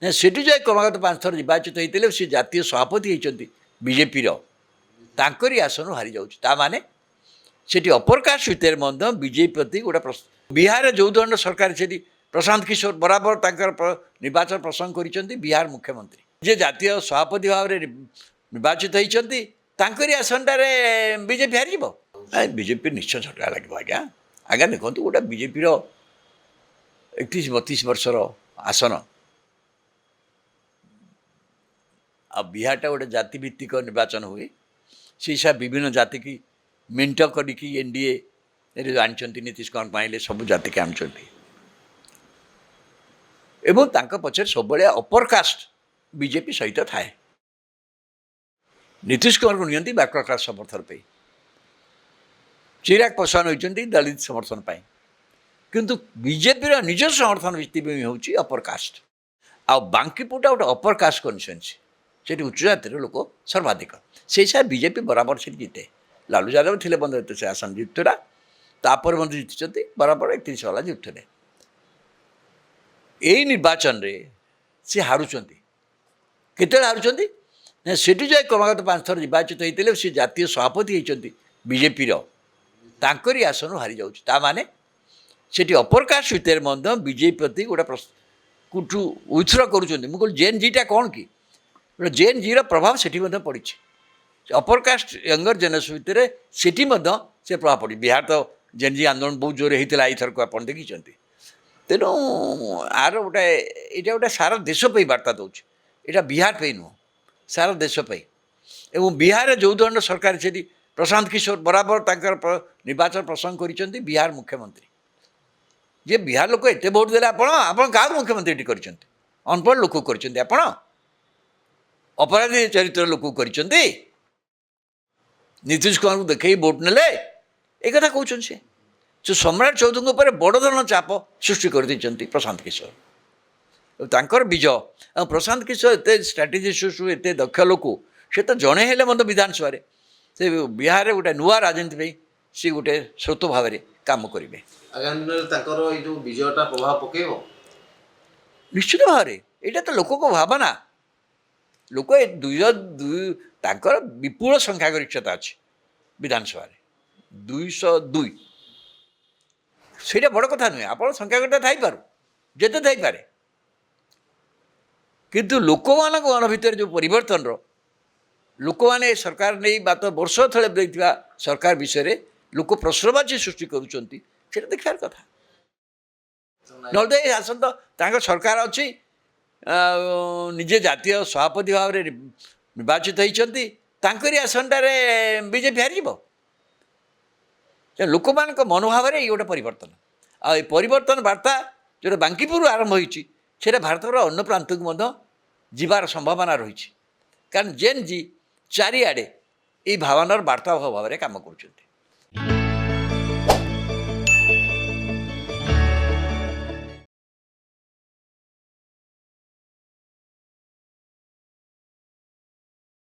ନା ସେଠୁ ଯାଇ କ୍ରମାଗତ 5 ଥର ନିର୍ବାଚିତ ହେଇଥିଲେ ସେ ଜାତୀୟ ସଭାପତି ହେଇଛନ୍ତି ବିଜେପିର ତାଙ୍କରି ଆସନରୁ ହାରିଯାଉଛି। ତା ମାନେ ସେଠି ଅପର କାଷ୍ଟ ଭିତରେ ମଧ୍ୟ ବିଜେପି ପ୍ରତି ଗୋଟେ ବିହାରରେ ଯେଉଁ ଦଣ୍ଡ ସରକାର ସେଠି ପ୍ରଶାନ୍ତ କିଶୋର ବରାବର ତାଙ୍କର ନିର୍ବାଚନ ପ୍ରସଙ୍ଗ କରିଛନ୍ତି ବିହାର ମୁଖ୍ୟମନ୍ତ୍ରୀ ଯେ ଜାତୀୟ ସଭାପତି ଭାବରେ ନିର୍ବାଚିତ ହେଇଛନ୍ତି ତାଙ୍କରି ଆସନଟାରେ ବିଜେପି ହାରିଯିବ। ବିଜେପି ନିଶ୍ଚୟ ଝଟକା ଲାଗିବ ଆଜ୍ଞା। ଆଜ୍ଞା ଦେଖନ୍ତୁ ଗୋଟେ ବିଜେପିର 31-32 ବର୍ଷର ଆସନ ଆଉ ବିହାରଟା ଗୋଟେ ଜାତିଭିତ୍ତିକ ନିର୍ବାଚନ ହୁଏ ସେ ହିସାବରେ ବିଭିନ୍ନ ଜାତିକି ମେଣ୍ଟ କରିକି ଏନ୍ଡିଏ ଆଣିଛନ୍ତି ନୀତିଶ କୁମାର ପାଇଲେ ସବୁ ଜାତିକି ଆଣୁଛନ୍ତି ଏବଂ ତାଙ୍କ ପଛରେ ସବୁବେଳେ ଅପର କାଷ୍ଟ ବିଜେପି ସହିତ ଥାଏ। ନୀତିଶ କୁମାରକୁ ନିଅନ୍ତି ବ୍ୟାକୱାର୍ଡ କ୍ଲାସ ସମର୍ଥନ ପାଇଁ ଚିରାଗ ପାସୱାନ ହୋଇଛନ୍ତି ଦଳିତ ସମର୍ଥନ ପାଇଁ କିନ୍ତୁ ବିଜେପିର ନିଜ ସମର୍ଥନ ଭିତ୍ତିଭୂମି ହେଉଛି ଅପର କାଷ୍ଟ ଆଉ ବାଙ୍କିପୁରଟା ଗୋଟେ ଅପର କାଷ୍ଟ କନଷ୍ଟିଚୁଏନ୍ସି ସେଠି ଉଚ୍ଚ ଜାତିର ଲୋକ ସର୍ବାଧିକ ସେଇ ହିସାବରେ ବିଜେପି ବରାବର ସେଠି ଜିତେ। ଲାଲୁ ଯାଦବ ଥିଲେ ମଧ୍ୟ ସେ ଆସନ ଜିତୁଥିଲା ତାପରେ ମଧ୍ୟ ଜିତିଛନ୍ତି ବରାବର 31 ବାଲା ଜିତୁଥିଲେ। ଏଇ ନିର୍ବାଚନରେ ସେ ହାରୁଛନ୍ତି କେତେବେଳେ ହାରୁଛନ୍ତି ନା ସେଠୁ ଯାଇ କ୍ରମାଗତ 5 ଥର ନିର୍ବାଚିତ ହେଇଥିଲେ ସେ ଜାତୀୟ ସଭାପତି ହେଇଛନ୍ତି ବିଜେପିର ତାଙ୍କରି ଆସନରୁ ହାରିଯାଉଛି। ତା ମାନେ ସେଠି ଅପର କାଷ୍ଟ ଭିତରେ ମଧ୍ୟ ବିଜେପି ପ୍ରତି ଗୋଟେ କୁଠୁ ଉଇଥ୍ର କରୁଛନ୍ତି। ମୁଁ କହିଲି ଜେନ୍ ଜିଟା କ'ଣ କି ଗୋଟେ ଜେନ୍ ଜିର ପ୍ରଭାବ ସେଠି ମଧ୍ୟ ପଡ଼ିଛି ଅପର କାଷ୍ଟ ୟଙ୍ଗର ଜେନେରେସନ୍ ଭିତରେ ସେଠି ମଧ୍ୟ ସେ ପ୍ରଭାବ ପଡ଼ିଛି। ବିହାର ତ ଜେନ୍ ଜି ଆନ୍ଦୋଳନ ବହୁତ ଜୋରରେ ହେଇଥିଲା ଏଇଥରକୁ ଆପଣ ଦେଖିଛନ୍ତି। ତେଣୁ ଆର ଗୋଟେ ଏଇଟା ଗୋଟେ ସାରା ଦେଶ ପାଇଁ ବାର୍ତ୍ତା ଦେଉଛି ଏଇଟା ବିହାର ପାଇଁ ନୁହଁ ସାରା ଦେଶ ପାଇଁ ଏବଂ ବିହାରରେ ଯେଉଁ ଧରনের ସରକାର ସେଠି ପ୍ରଶାନ୍ତ କିଶୋର ବରାବର ତାଙ୍କର ନିର୍ବାଚନ ପ୍ରସଙ୍ଗ କରିଛନ୍ତି ବିହାର ମୁଖ୍ୟମନ୍ତ୍ରୀ ଯେ ବିହାର ଲୋକ ଏତେ ଭୋଟ ଦେଲେ ଆପଣ କାହାକୁ ମୁଖ୍ୟମନ୍ତ୍ରୀ ଏଠି କରିଛନ୍ତି ଅନପଢ଼ ଲୋକ କରିଛନ୍ତି ଆପଣ ଅପରାଧୀ ଚରିତ୍ର ଲୋକ କରିଛନ୍ତି ନୀତିଶ କୁମାରଙ୍କୁ ଦେଖେଇ ଭୋଟ ନେଲେ ଏ କଥା କହୁଛନ୍ତି ସେ ସମ୍ରାଟ ଚୌଧୁରୀଙ୍କ ଉପରେ ବଡ଼ ଧରଣର ଚାପ ସୃଷ୍ଟି କରିଦେଇଛନ୍ତି ପ୍ରଶାନ୍ତ କିଶୋର ତାଙ୍କର ବିଜୟ ଆଉ ପ୍ରଶାନ୍ତ କିଶୋର ଏତେ ଷ୍ଟ୍ରାଟେଜିଷ୍ଟ ଏତେ ଦକ୍ଷ ଲୋକ ସେ ତ ଜଣେ ହେଲେ ମଧ୍ୟ ବିଧାନସଭାରେ ସେ ବିହାରରେ ଗୋଟେ ନୂଆ ରାଜନୀତି ପାଇଁ ସେ ଗୋଟେ ସ୍ରୋତ ଭାବରେ କାମ କରିବେ। ଆଗାମୀ ଦିନରେ ତାଙ୍କର ଏଇ ଯେଉଁ ବିଜୟଟା ପ୍ରଭାବ ପକାଇବ ନିଶ୍ଚିତ ଭାବରେ ଏଇଟା ତ ଲୋକଙ୍କ ଭାବନା ଲୋକ ତାଙ୍କର ବିପୁଳ ସଂଖ୍ୟାଗରିଷ୍ଠତା ଅଛି ବିଧାନସଭାରେ 202 ସେଇଟା ବଡ଼ କଥା ନୁହେଁ ଆପଣ ସଂଖ୍ୟାଗରିଷ୍ଠତା ଥାଇପାରୁ ଯେତେ ଥାଇପାରେ କିନ୍ତୁ ଲୋକମାନଙ୍କ ମନ ଭିତରେ ଯେଉଁ ପରିବର୍ତ୍ତନର ଲୋକମାନେ ସରକାର ନେଇ ମାତ୍ର ବର୍ଷ ତଳେ ଦେଇଥିବା ସରକାର ବିଷୟରେ ଲୋକ ପ୍ରଶ୍ନବାଚୀ ସୃଷ୍ଟି କରୁଛନ୍ତି ସେଇଟା ଦେଖିବାର କଥା। ନହେଲେ ଏ ଆସନ୍ତ ତାଙ୍କ ସରକାର ଅଛି ନିଜେ ଜାତୀୟ ସଭାପତି ଭାବରେ ନିର୍ବାଚିତ ହେଇଛନ୍ତି ତାଙ୍କରି ଆସନଟାରେ ବିଜେପି ହାରିଯିବ। ଲୋକମାନଙ୍କ ମନୋଭାବରେ ଏଇ ଗୋଟେ ପରିବର୍ତ୍ତନ ଆଉ ଏ ପରିବର୍ତ୍ତନ ବାର୍ତ୍ତା ଯେଉଁଟା ବାଙ୍କିପୁରରୁ ଆରମ୍ଭ ହୋଇଛି ସେଇଟା ଭାରତର ଅନ୍ୟ ପ୍ରାନ୍ତକୁ ମଧ୍ୟ ଯିବାର ସମ୍ଭାବନା ରହିଛି କାରଣ ଜେନ୍ ଜି ଚାରିଆଡ଼େ ଏଇ ଭାବନାର ବାର୍ତ୍ତାବହ ଭାବରେ କାମ କରୁଛନ୍ତି।